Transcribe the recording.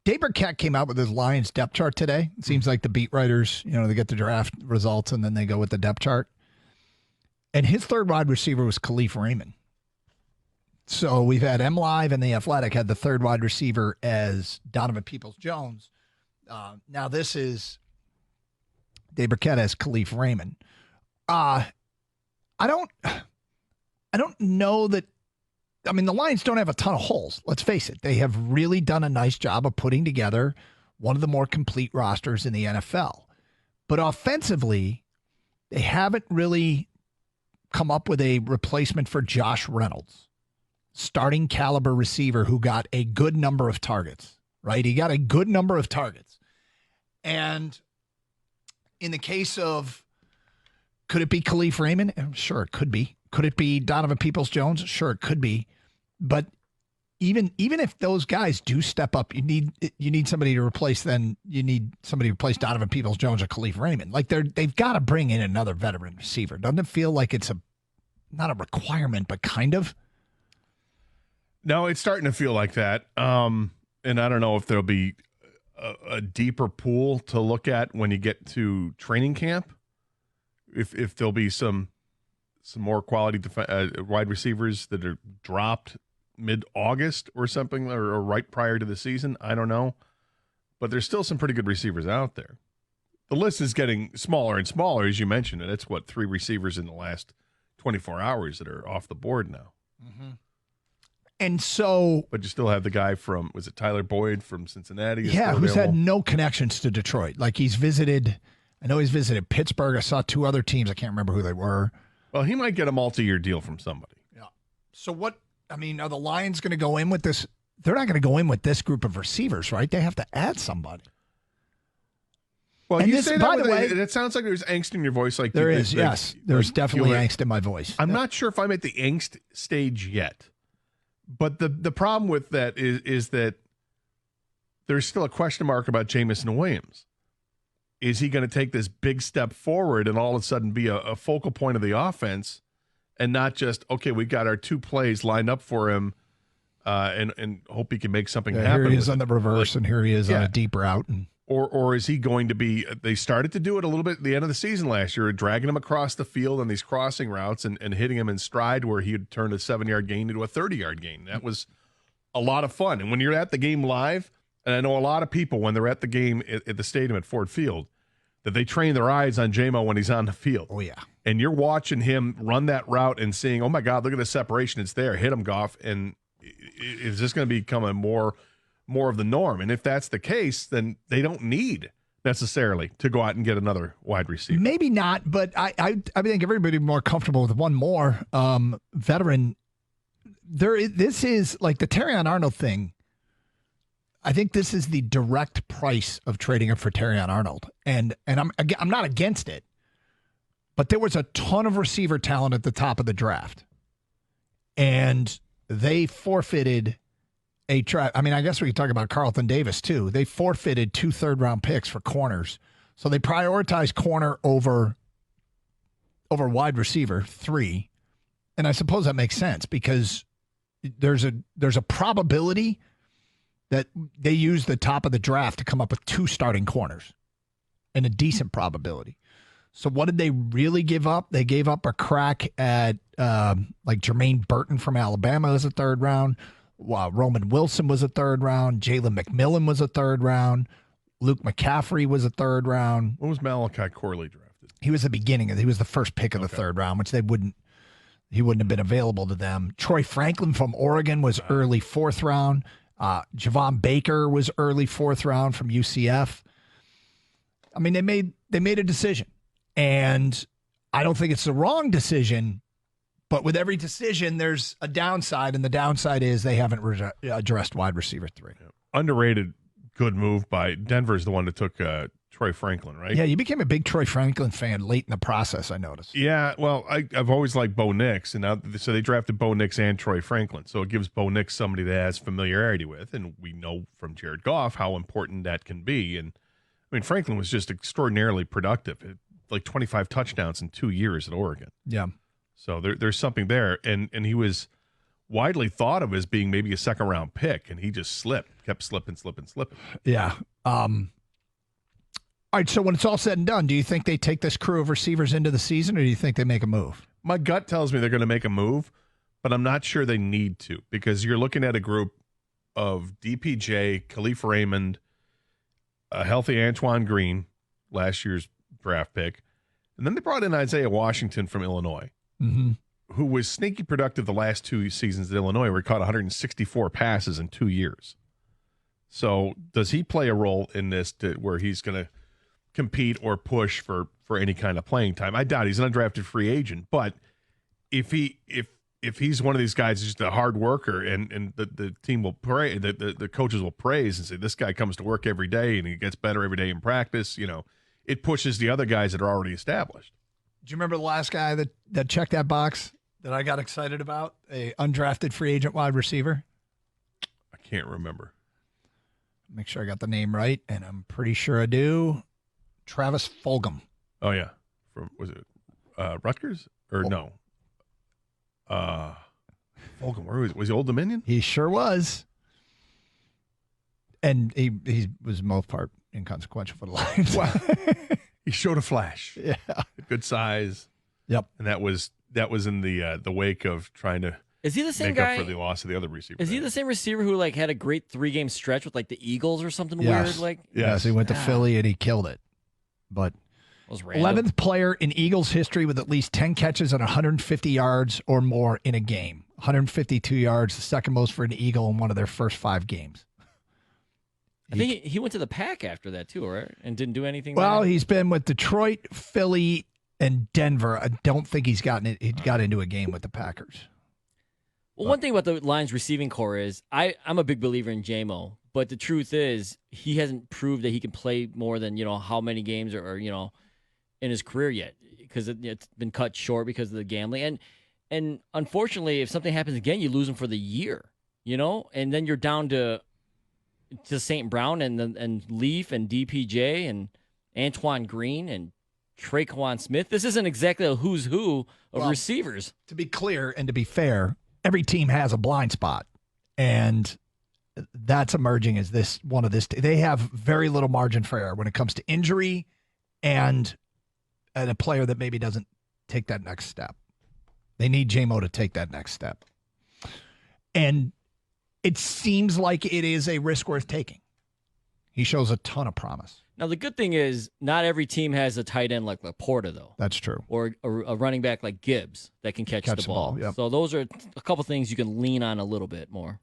Dave Burkett came out with his Lions depth chart today. It seems like the beat writers, they get the draft results and then they go with the depth chart. And his third wide receiver was Khalif Raymond. So we've had M Live and The Athletic had the third wide receiver as Donovan Peoples-Jones. Now this is Dave Burkett as Khalif Raymond. I don't know that. I mean, the Lions don't have a ton of holes. Let's face it. They have really done a nice job of putting together one of the more complete rosters in the NFL. But offensively, they haven't really come up with a replacement for Josh Reynolds, starting caliber receiver who got a good number of targets, right? He got a good number of targets. And in the case of, could it be Khalif Raymond? Sure, it could be. Could it be Donovan Peoples-Jones? Sure, it could be. But even if those guys do step up, you need somebody to replace. Then you need somebody to replace Donovan Peoples-Jones or Khalif Raymond. Like they've got to bring in another veteran receiver. Doesn't it feel like it's not a requirement, but kind of? No, it's starting to feel like that. And I don't know if there'll be a deeper pool to look at when you get to training camp. If there'll be some more quality wide receivers that are dropped mid-August or something, or right prior to the season, I don't know. But there's still some pretty good receivers out there. The list is getting smaller and smaller, as you mentioned, and it's 3 receivers in the last 24 hours that are off the board now. Mm-hmm. And so, but you still have the guy from, was it Tyler Boyd from Cincinnati? Yeah, who's had no connections to Detroit. Like he's visited Pittsburgh. I saw 2 other teams. I can't remember who they were. Well, he might get a multi-year deal from somebody. Yeah. So are the Lions going to go in with this? They're not going to go in with this group of receivers, right? They have to add somebody. Well, and you say that, by the way, it sounds like there's angst in your voice. Like there is, yes. There's definitely angst in my voice. I'm not sure if I'm at the angst stage yet. But the problem with that is that there's still a question mark about Jameson Williams. Is he going to take this big step forward and all of a sudden be a focal point of the offense and not just, okay, we got our 2 plays lined up for him and hope he can make something happen. Here he is on the reverse, and here he is on a deep route. Or is he going to be – they started to do it a little bit at the end of the season last year, dragging him across the field on these crossing routes and hitting him in stride where he would turn a 7-yard gain into a 30-yard gain. That was a lot of fun. And when you're at the game live, and I know a lot of people when they're at the game at the stadium at Ford Field, that they train their eyes on J-Mo when he's on the field. Oh, yeah. And you're watching him run that route and seeing, oh, my God, look at the separation. It's there. Hit him, Goff. And is this going to become a more of the norm? And if that's the case, then they don't need necessarily to go out and get another wide receiver. Maybe not, but I think everybody would be more comfortable with one more veteran. This is like the Terrion Arnold thing. I think this is the direct price of trading up for Terrion Arnold. And I'm not against it, but there was a ton of receiver talent at the top of the draft. And they forfeited I guess we could talk about Carlton Davis too. They forfeited 2 third-round picks for corners. So they prioritized corner over wide receiver 3. And I suppose that makes sense because there's a probability that they use the top of the draft to come up with 2 starting corners, and a decent probability. So what did they really give up? They gave up a crack at like Jermaine Burton from Alabama as a 3rd round. Roman Wilson was a 3rd round. Jalen McMillan was a 3rd round. Luke McCaffrey was a 3rd round. When was Malachi Corley drafted? He was the beginning. He was the first pick of the 3rd round, which he wouldn't have been available to them. Troy Franklin from Oregon was early 4th round. Javon Baker was early 4th round from UCF. I mean, they made a decision, and I don't think it's the wrong decision. But with every decision, there's a downside, and the downside is they haven't addressed wide receiver 3. Yeah. Underrated, good move by Denver's the one that took Troy Franklin, right? Yeah, you became a big Troy Franklin fan late in the process, I noticed. Yeah, well, I've always liked Bo Nix, and so they drafted Bo Nix and Troy Franklin. So it gives Bo Nix somebody that has familiarity with, and we know from Jared Goff how important that can be. And I mean, Franklin was just extraordinarily productive, like 25 touchdowns in 2 years at Oregon. Yeah. So there's something there, and he was widely thought of as being maybe a second-round pick, and he just kept slipping. Yeah. All right, so when it's all said and done, do you think they take this crew of receivers into the season, or do you think they make a move? My gut tells me they're going to make a move, but I'm not sure they need to, because you're looking at a group of DPJ, Khalif Raymond, a healthy Antoine Green, last year's draft pick, and then they brought in Isaiah Washington from Illinois, who was sneaky productive the last 2 seasons at Illinois, where he caught 164 passes in 2 years. So does he play a role in this where he's going to compete or push for any kind of playing time? I doubt he's an undrafted free agent, but if he's one of these guys who's just a hard worker, and the team will pray, the coaches will praise and say, this guy comes to work every day and he gets better every day in practice, it pushes the other guys that are already established. Do you remember the last guy that checked that box that I got excited about? A undrafted free agent wide receiver? I can't remember. Make sure I got the name right, and I'm pretty sure I do. Travis Fulgham. Oh, yeah. Was it Rutgers? Or no? Fulgham, where was he? Old Dominion? He sure was. And he was most part inconsequential for the Lions. Wow. He showed a flash. Yeah. Good size. Yep. And that was in the wake of trying to Is he the same make guy? up for the loss of the other receiver. Is he the same receiver who had a great 3-game stretch with the Eagles or something Yes. weird? Yes, he went to Philly and he killed it. But was random. 11th player in Eagles history with at least 10 catches and 150 yards or more in a game. 152 yards, the second most for an Eagle in one of their first 5 games. I think he went to the Pack after that too, right? And didn't do anything. Well, there? he's been with Detroit, Philly, and Denver. I don't think he got into a game with the Packers. Well, one thing about the Lions receiving core is I'm a big believer in JMO, but the truth is he hasn't proved that he can play more than how many games or in his career yet, because it's been cut short because of the gambling. And unfortunately, if something happens again, you lose him for the year, and then you're down to St. Brown and Leaf and DPJ and Antoine Green and Traquan Smith. This isn't exactly a who's who of receivers. To be clear and to be fair, every team has a blind spot, and that's emerging as this one of this. They have very little margin for error when it comes to injury and a player that maybe doesn't take that next step. They need JMO to take that next step. And it seems like it is a risk worth taking. He shows a ton of promise. Now, the good thing is not every team has a tight end like Laporta, though. That's true. Or a running back like Gibbs that can catch the ball. Yep. So those are a couple things you can lean on a little bit more.